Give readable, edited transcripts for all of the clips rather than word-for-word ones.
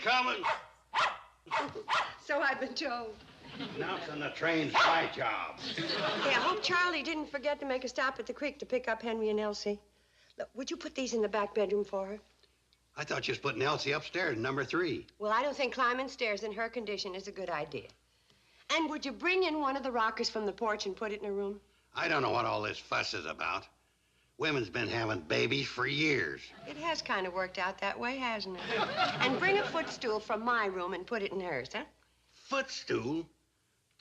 coming. So I've been told. Announcing the train's my job. Hey, I hope Charlie didn't forget to make a stop at the creek to pick up Henry and Elsie. Look, would you put these in the back bedroom for her? I thought you was putting Elsie upstairs in number 3. Well, I don't think climbing stairs in her condition is a good idea. And would you bring in one of the rockers from the porch and put it in her room? I don't know what all this fuss is about. Women's been having babies for years. It has kind of worked out that way, hasn't it? And bring a footstool from my room and put it in hers, huh? Footstool?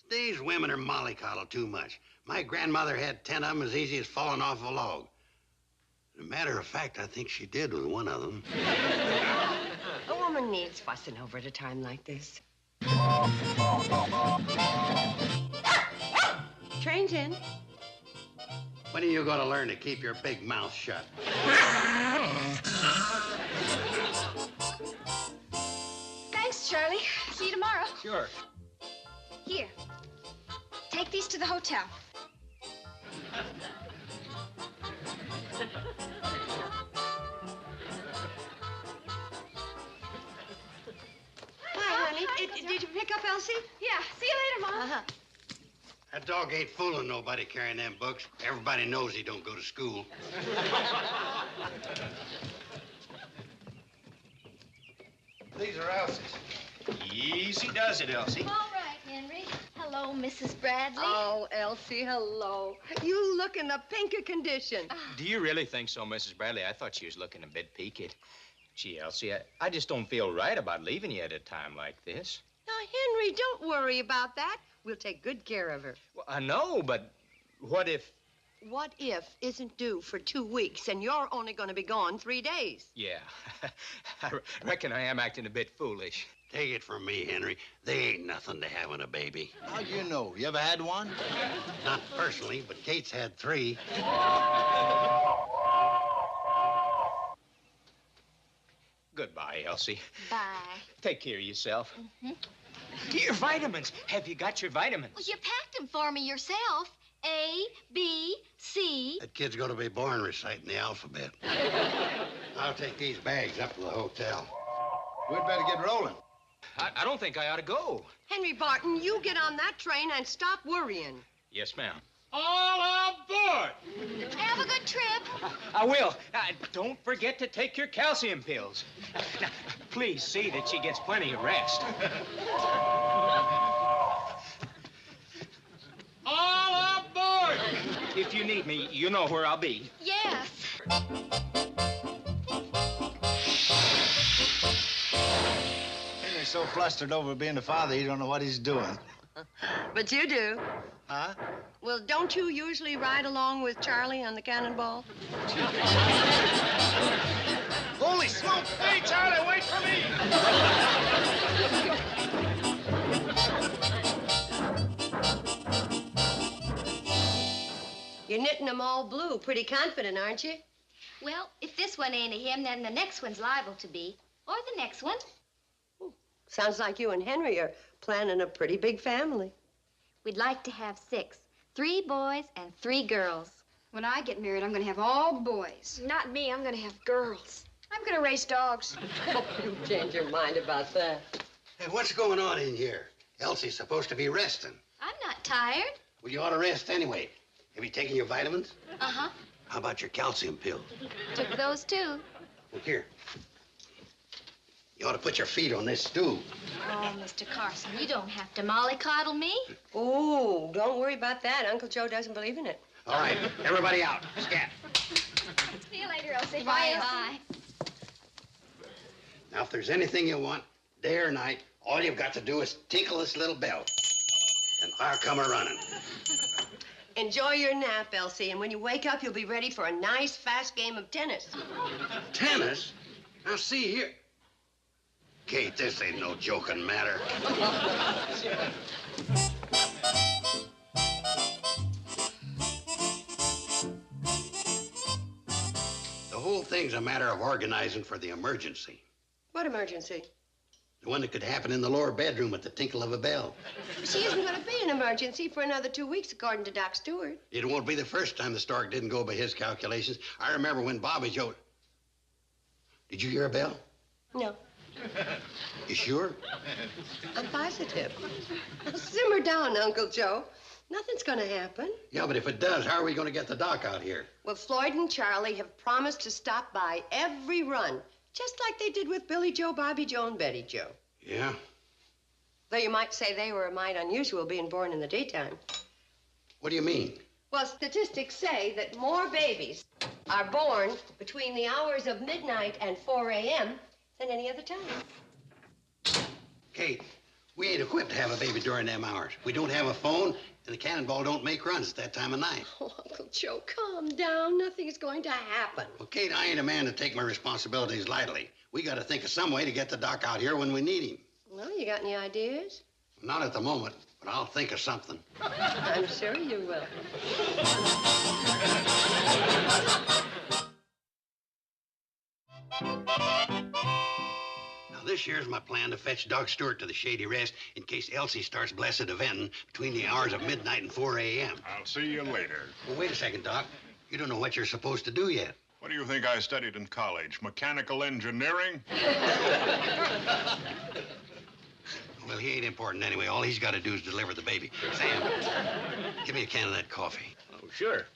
Today's women are mollycoddled too much. My grandmother had 10 of them as easy as falling off a log. As a matter of fact, I think she did with one of them. A woman needs fussing over at a time like this. Train's in. When are you going to learn to keep your big mouth shut? Thanks, Charlie. See you tomorrow. Sure. Here. Take these to the hotel. Hi, honey. Did you pick up Elsie? Yeah. See you later, Mom. Uh-huh. That dog ain't fooling nobody carrying them books. Everybody knows he don't go to school. These are Elsie's. Easy does it, Elsie. All right, Henry. Hello, Mrs. Bradley. Oh, Elsie, hello. You look in the pink of condition. Do you really think so, Mrs. Bradley? I thought she was looking a bit peaked. Gee, Elsie, I just don't feel right about leaving you at a time like this. Now, Henry, don't worry about that. We'll take good care of her. Well, I know, but what if... What if isn't due for 2 weeks, and you're only going to be gone 3 days? Yeah, I reckon I am acting a bit foolish. Take it from me, Henry. They ain't nothing to having a baby. How do you know? You ever had one? Not personally, but Kate's had 3. Goodbye, Elsie. Bye. Take care of yourself. Your vitamins. Have you got your vitamins? Well, you packed them for me yourself. A, B, C. That kid's going to be born reciting the alphabet. I'll take these bags up to the hotel. We'd better get rolling. I don't think I ought to go. Henry Barton, you get on that train and stop worrying. Yes, ma'am. All aboard! Have a good trip. I will. Don't forget to take your calcium pills. Now, please see that she gets plenty of rest. All aboard! If you need me, you know where I'll be. Yes. Henry's so flustered over being a father, he don't know what he's doing. But you do. Huh? Well, don't you usually ride along with Charlie on the cannonball? Holy smoke! Hey, Charlie, wait for me! You're knitting them all blue. Pretty confident, aren't you? Well, if this one ain't a him, then the next one's liable to be. Or the next one. Sounds like you and Henry are planning a pretty big family. We'd like to have 6. 3 boys and 3 girls. When I get married, I'm going to have all boys. Not me. I'm going to have girls. I'm going to raise dogs. You change your mind about that. Hey, what's going on in here? Elsie's supposed to be resting. I'm not tired. Well, you ought to rest anyway. Have you taken your vitamins? Uh-huh. How about your calcium pills? Took those too. Well, here. You ought to put your feet on this stool. Oh, Mr. Carson, you don't have to mollycoddle me. Oh, don't worry about that. Uncle Joe doesn't believe in it. All right, everybody out. Scat. See you later, Elsie. Bye, bye. Now, if there's anything you want, day or night, all you've got to do is tinkle this little bell, and I'll come a-running. Enjoy your nap, Elsie, and when you wake up, you'll be ready for a nice, fast game of tennis. Tennis? Now, see here. Kate, this ain't no joking matter. The whole thing's a matter of organizing for the emergency. What emergency? The one that could happen in the lower bedroom at the tinkle of a bell. She isn't going to be an emergency for another 2 weeks, according to Doc Stewart. It won't be the first time the stork didn't go by his calculations. I remember when Bobby Joe... Did you hear a bell? No. You sure? I'm positive. Now, simmer down, Uncle Joe. Nothing's gonna happen. Yeah, but if it does, how are we gonna get the doc out here? Well, Floyd and Charlie have promised to stop by every run, just like they did with Billy Joe, Bobby Joe, and Betty Joe. Yeah? Though you might say they were a mite unusual being born in the daytime. What do you mean? Well, statistics say that more babies are born between the hours of midnight and 4 a.m. than any other time. Kate, we ain't equipped to have a baby during them hours. We don't have a phone, and the cannonball don't make runs at that time of night. Oh, Uncle Joe, calm down. Nothing's going to happen. Well, Kate, I ain't a man to take my responsibilities lightly. We got to think of some way to get the doc out here when we need him. Well, you got any ideas? Not at the moment, but I'll think of something. I'm sure you will. Now, this here's my plan to fetch Doc Stewart to the Shady Rest in case Elsie starts blessed eventing between the hours of midnight and 4 a.m. I'll see you later. Well, wait a second, Doc. You don't know what you're supposed to do yet. What do you think I studied in college? Mechanical engineering? Well, he ain't important anyway. All he's got to do is deliver the baby. Sam, give me a can of that coffee. Oh, sure.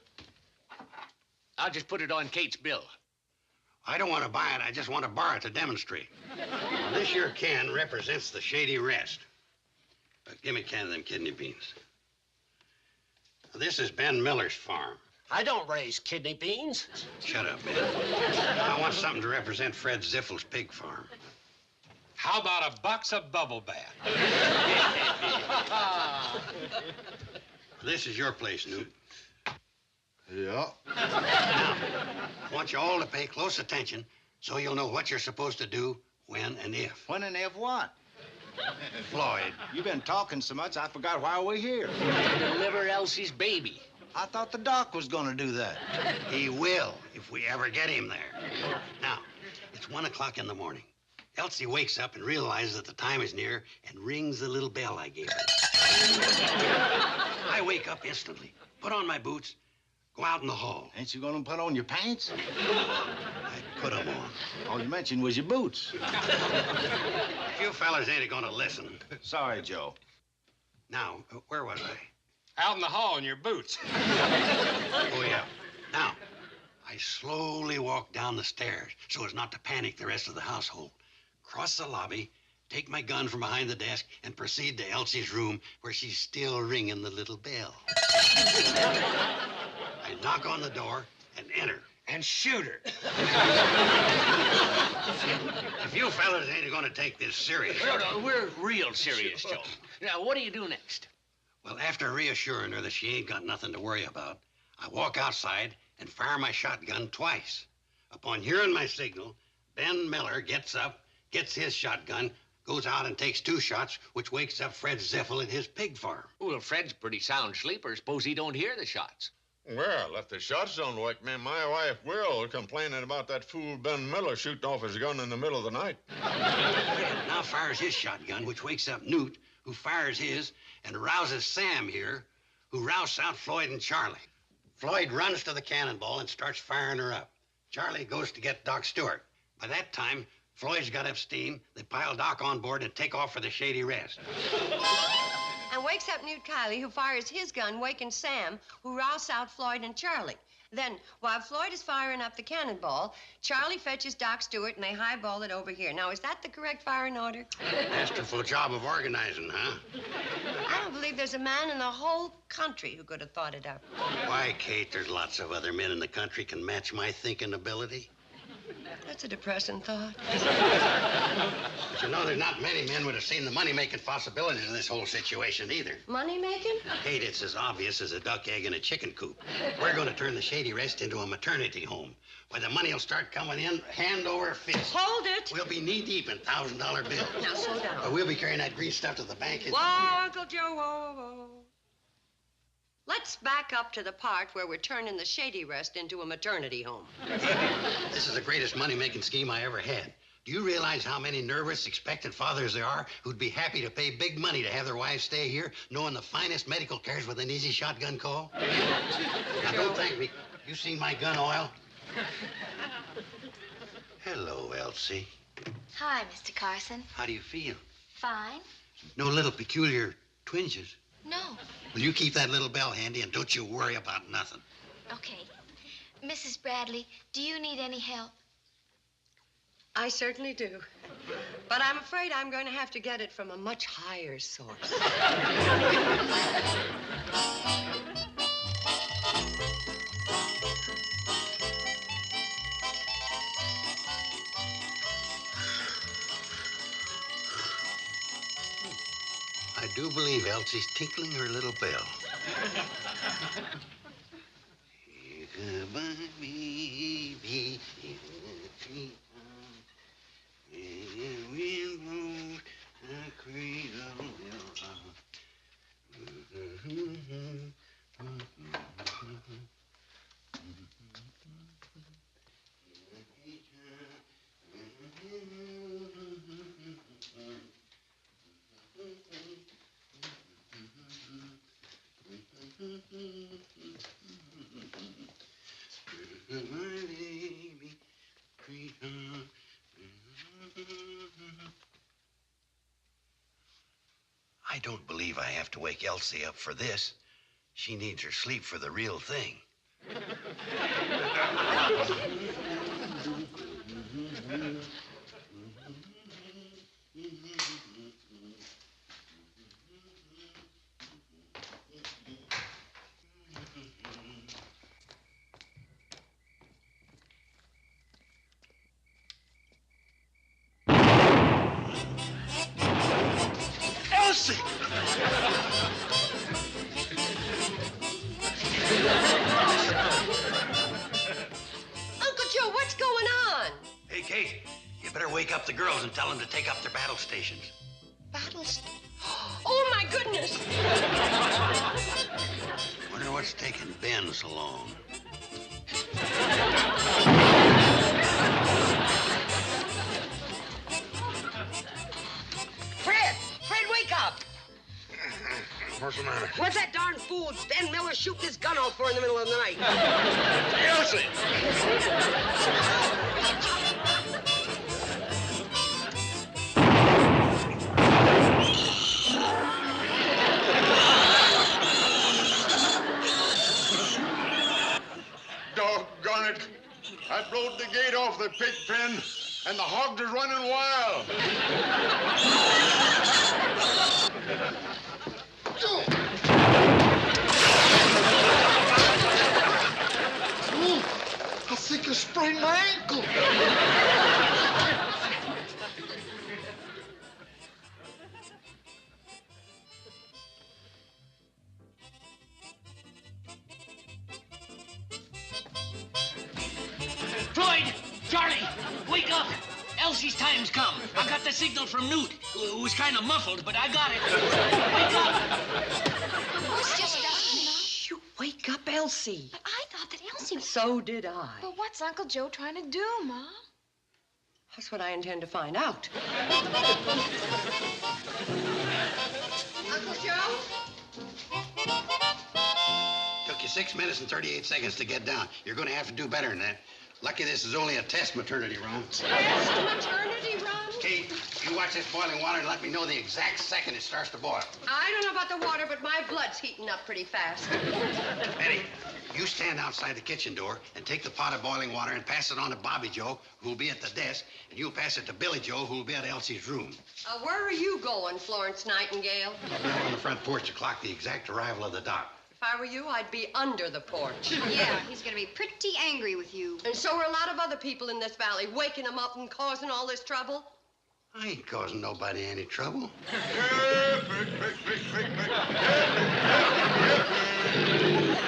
I'll just put it on Kate's bill. I don't want to buy it. I just want to borrow it to demonstrate. Now, this here can represents the Shady Rest. Give me a can of them kidney beans. Now, this is Ben Miller's farm. I don't raise kidney beans. Shut up, man. I want something to represent Fred Ziffel's pig farm. How about a box of bubble bath? This is your place, Newt. Yeah. Now, I want you all to pay close attention so you'll know what you're supposed to do, when, and if. When and if what? Floyd, You've been talking so much, I forgot why we're here. Deliver Elsie's baby. I thought the doc was gonna do that. he will if we ever get him there. Now, it's 1 o'clock in the morning. Elsie wakes up and realizes that the time is near and rings the little bell I gave her. I wake up instantly, put on my boots, go out in the hall. Ain't you gonna put on your pants? I put them on. All you mentioned was your boots. You fellas ain't gonna listen. Sorry, Joe. Now, where was I? Out in the hall in your boots. Oh, yeah. Now, I slowly walk down the stairs so as not to panic the rest of the household. Cross the lobby, take my gun from behind the desk, and proceed to Elsie's room where she's still ringing the little bell. I knock on the door and enter. And shoot her. If you fellas ain't gonna take this serious. No, we're real serious, Joe. Now, what do you do next? Well, after reassuring her that she ain't got nothing to worry about, I walk outside and fire my shotgun twice. Upon hearing my signal, Ben Miller gets up, gets his shotgun, goes out and takes 2 shots, which wakes up Fred Ziffel at his pig farm. Well, Fred's a pretty sound sleeper. Suppose he don't hear the shots. Well, if the shots don't wake me, my wife will, complaining about that fool Ben Miller shooting off his gun in the middle of the night. Now fires his shotgun, which wakes up Newt, who fires his, and rouses Sam here, who rouses out Floyd and Charlie. Floyd runs to the cannonball and starts firing her up. Charlie goes to get Doc Stewart. By that time, Floyd's got up steam. They pile Doc on board and take off for the Shady Rest. And wakes up Newt Kiley, who fires his gun, waking Sam, who rouses out Floyd and Charlie. Then, while Floyd is firing up the cannonball, Charlie fetches Doc Stewart and they highball it over here. Now, is that the correct firing order? Masterful job of organizing, huh? I don't believe there's a man in the whole country who could have thought it up. Why, Kate, there's lots of other men in the country can match my thinking ability. That's a depressing thought. But you know, there's not many men would have seen the money-making possibilities of this whole situation either. Money making? Kate, it's as obvious as a duck egg in a chicken coop. We're going to turn the Shady Rest into a maternity home, where the money will start coming in hand over fist. Hold it! We'll be knee-deep in $1,000 bills. Now, slow down. But we'll be carrying that green stuff to the bank. Whoa, Uncle Joe, whoa, whoa. Let's back up to the part where we're turning the Shady Rest into a maternity home. This is the greatest money-making scheme I ever had. Do you realize how many nervous, expectant fathers there are who'd be happy to pay big money to have their wives stay here, knowing the finest medical cares with an easy shotgun call? Now, don't thank me. You seen my gun oil? Hello, Elsie. Hi, Mr. Carson. How do you feel? Fine. No little peculiar twinges? No. Well, you keep that little bell handy and don't you worry about nothing. Okay. Mrs. Bradley, do you need any help? I certainly do. But I'm afraid I'm going to have to get it from a much higher source. I do believe Elsie's tinkling her little bell. Goodbye, baby. I don't believe I have to wake Elsie up for this. She needs her sleep for the real thing. Elsie! Uncle Joe, what's going on? Hey, Kate, you better wake up the girls and tell them to take up their battle stations. Battles? Oh, my goodness! Wonder what's taking Ben so long. Fred, wake up! What's the matter? What's that darn fool Ben Miller shooting his gun off for in the middle of the night? Elsie! Doggone it! I blowed the gate off the pig pen, and the hogs are running wild. I think I sprained my ankle. Floyd! Charlie! Wake up! Elsie's time's come. I got the signal from Newt. It was kind of muffled, but I got it. Wake up! It's just us. You wake up, Elsie. But I thought that Elsie was... So did I. But what's Uncle Joe trying to do, Mom? That's what I intend to find out. Uncle Joe? Took you 6 minutes and 38 seconds to get down. You're going to have to do better than that. Lucky this is only a test maternity run. Test maternity run? Kate, you watch this boiling water and let me know the exact second it starts to boil. I don't know about the water, but my blood's heating up pretty fast. Betty, you stand outside the kitchen door and take the pot of boiling water and pass it on to Bobby Joe, who'll be at the desk, and you'll pass it to Billy Joe, who'll be at Elsie's room. Where are you going, Florence Nightingale? We're on the front porch to clock the exact arrival of the doc. If I were you, I'd be under the porch. Yeah, he's gonna be pretty angry with you. And so are a lot of other people in this valley, waking them up and causing all this trouble. I ain't causing nobody any trouble.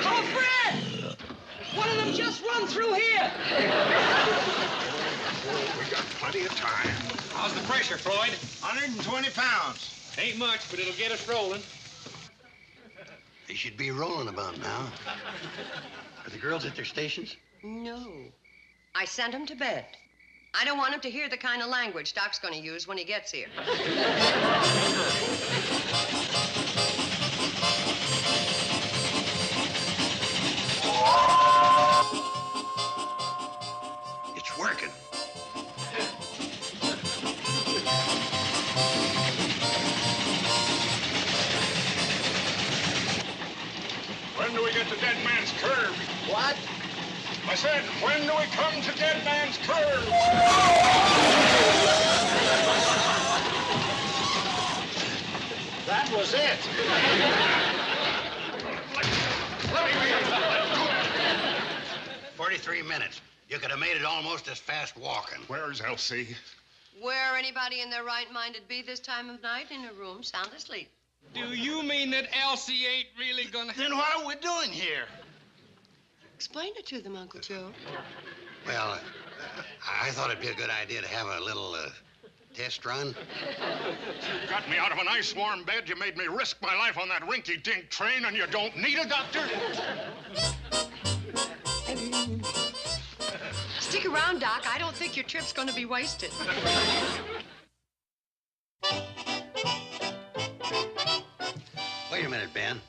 Oh, Fred! One of them just run through here. We got plenty of time. How's the pressure, Floyd? 120 pounds. Ain't much, but it'll get us rolling. They should be rolling about now. Are the girls at their stations? No. I sent him to bed. I don't want him to hear the kind of language Doc's going to use when he gets here. It's working. When do we get to Dead Man's Curve? What? I said, when do we come to Dead Man's Curve? That was it. 43 minutes. You could have made it almost as fast walking. Where's Elsie? Where anybody in their right mind would be this time of night? In a room, sound asleep. Do you mean that Elsie ain't really gonna... Then what are we doing here? Explain it to them, Uncle Joe. Well, I thought it'd be a good idea to have a little test run. You got me out of a nice warm bed. You made me risk my life on that rinky-dink train, and you don't need a doctor? Stick around, Doc. I don't think your trip's going to be wasted. Wait a minute, Ben.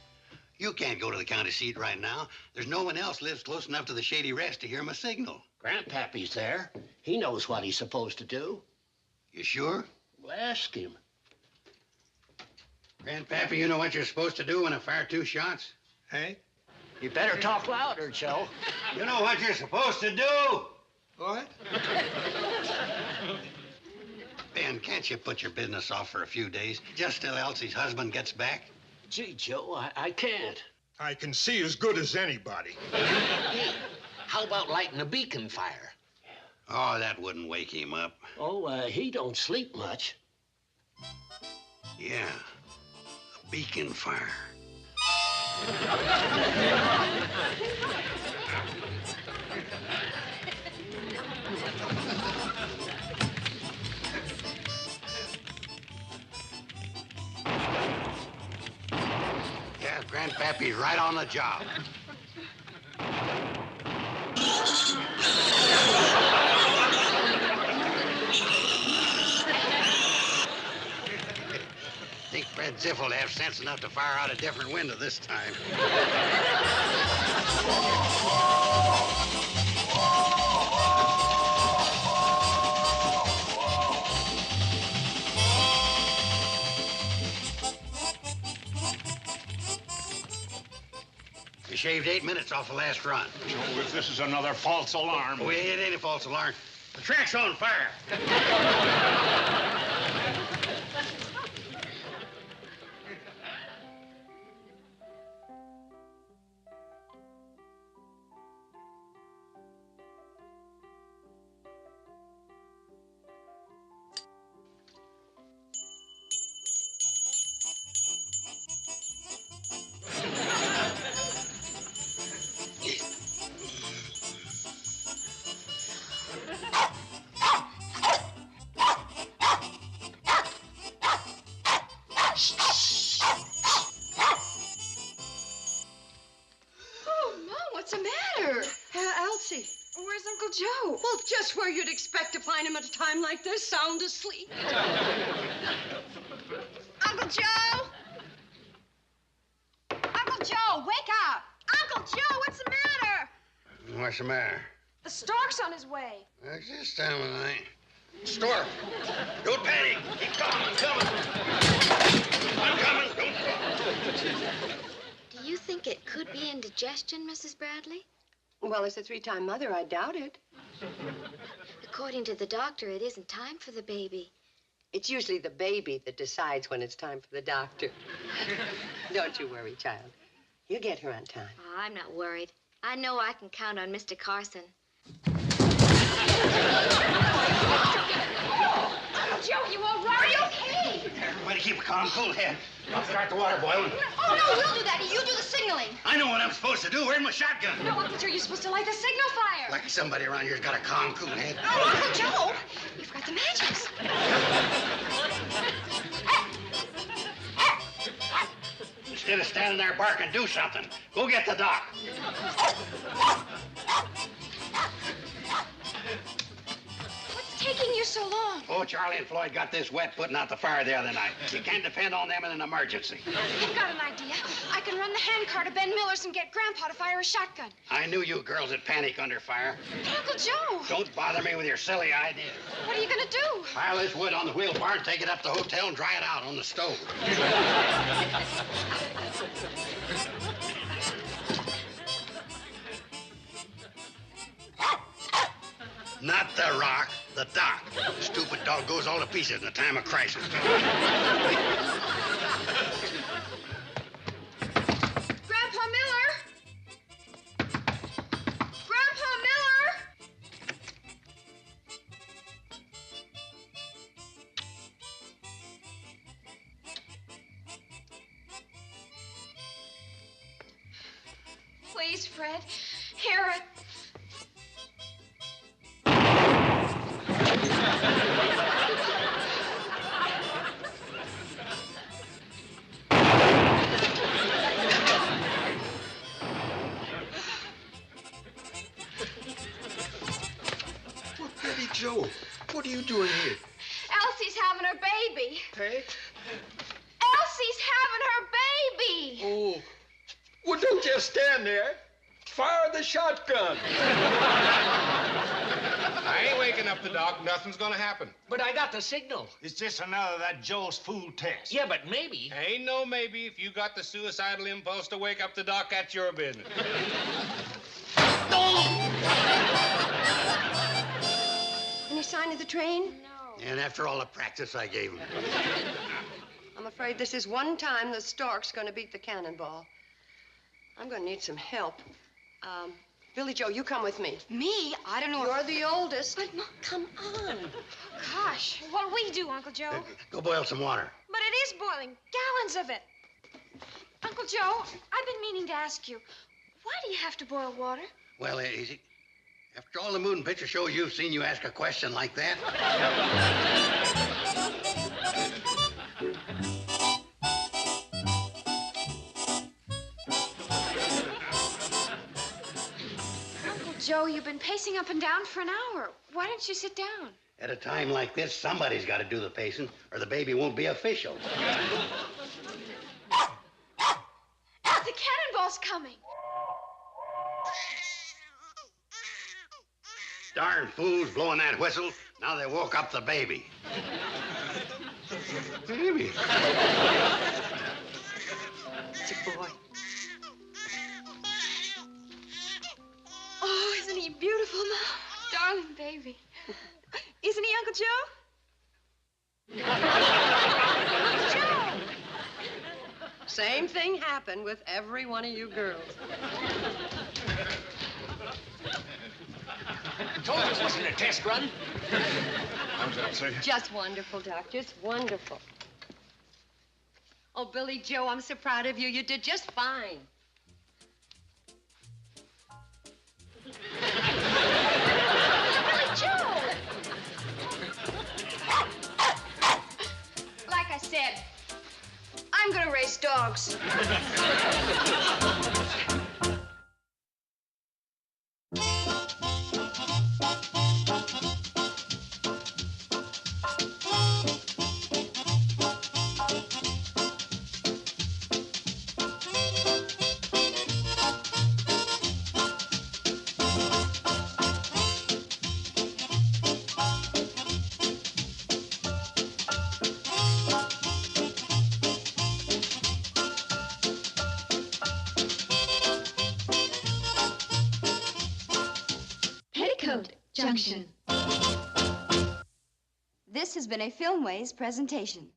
You can't go to the county seat right now. There's no one else lives close enough to the Shady Rest to hear my signal. Grandpappy's there. He knows what he's supposed to do. You sure? Well, ask him. Grandpappy, you know what you're supposed to do when I fire 2 shots? Hey? You better talk louder, Joe. You know what you're supposed to do? What? Ben, can't you put your business off for a few days, just till Elsie's husband gets back? Gee, Joe, I can't. I can see as good as anybody. Hey, how about lighting a beacon fire? Oh, that wouldn't wake him up. Oh, he don't sleep much. Yeah, a beacon fire. Yeah, Grandpappy's right on the job. Think Fred Ziff will have sense enough to fire out a different window this time. We shaved 8 minutes off the last run. Joe, if this is another false alarm... Oh, it ain't a false alarm. The track's on fire. What's the matter? Elsie. Where's Uncle Joe? Well, just where you'd expect to find him at a time like this, sound asleep. Uncle Joe! Uncle Joe, wake up! Uncle Joe, what's the matter? What's the matter? The stork's on his way. That's this time of night. Stork, don't panic. Keep calm. I'm coming. I'm coming. Don't... Do you think it could be indigestion, Mrs. Bradley? Well, as a 3-time mother, I doubt it. According to the doctor, it isn't time for the baby. It's usually the baby that decides when it's time for the doctor. Don't you worry, child. You'll get her on time. Oh, I'm not worried. I know I can count on Mr. Carson. Uncle Joe, you all right? Are you okay? Everybody keep a calm, cool head. I'll start the water boiling. Oh, no, we'll do that. You do the signaling. I know what I'm supposed to do. Where's my shotgun? No, Uncle Joe, you're supposed to light the signal fire. Like somebody around here's got a calm, cool head. Oh, Uncle Joe, you've got the matches. Instead of standing there barking, do something. Go get the doc. What's taking you so long? Oh, Charlie and Floyd got this wet putting out the fire the other night. You can't depend on them in an emergency. I've got an idea. I can run the handcar to Ben Miller's and get Grandpa to fire a shotgun. I knew you girls would panic under fire. But Uncle Joe, Don't bother me with your silly ideas. what are you going to do? Pile this wood on the wheel bar and take it up to the hotel and dry it out on the stove. the rock, the doc. The stupid dog goes all to pieces in a time of crisis. Grandpa Miller! Grandpa Miller! Please, Fred, hear it. Betty Joe, what are you doing here? Elsie's having her baby. Hey? Elsie's having her baby. Oh. Well, don't just stand there. Fire the shotgun. I ain't waking up the doc. Nothing's gonna happen. But I got the signal. It's just another of that Joe's fool test. Yeah, but maybe. Ain't no maybe. If you got the suicidal impulse to wake up the doc, that's your business. Any sign of the train? No. And after all the practice I gave him. I'm afraid this is one time the stork's going to beat the cannonball. I'm going to need some help. Billy Joe, you come with me. Me? I don't know. You're the oldest. But, come on. Gosh, what'll we do, Uncle Joe? Go boil some water. But it is boiling. Gallons of it. Uncle Joe, I've been meaning to ask you, why do you have to boil water? Well, easy. After all the moon picture shows you've seen, you ask a question like that? Uncle Joe, you've been pacing up and down for an hour. Why don't you sit down? At a time like this, somebody's got to do the pacing, or the baby won't be official. The cannonball's coming. Darn fools blowing that whistle. Now they woke up the baby. Baby. It's a boy. Oh, isn't he beautiful now? Darling baby. Isn't he, Uncle Joe? Uncle Joe! Same thing happened with every one of you girls. I told you this wasn't a test run. How's that, sir? Just wonderful, Doc. Just wonderful. Oh, Billy Joe, I'm so proud of you. You did just fine. Billy Joe! Like I said, I'm gonna race dogs. Petticoat, Junction. This has been a Filmways presentation.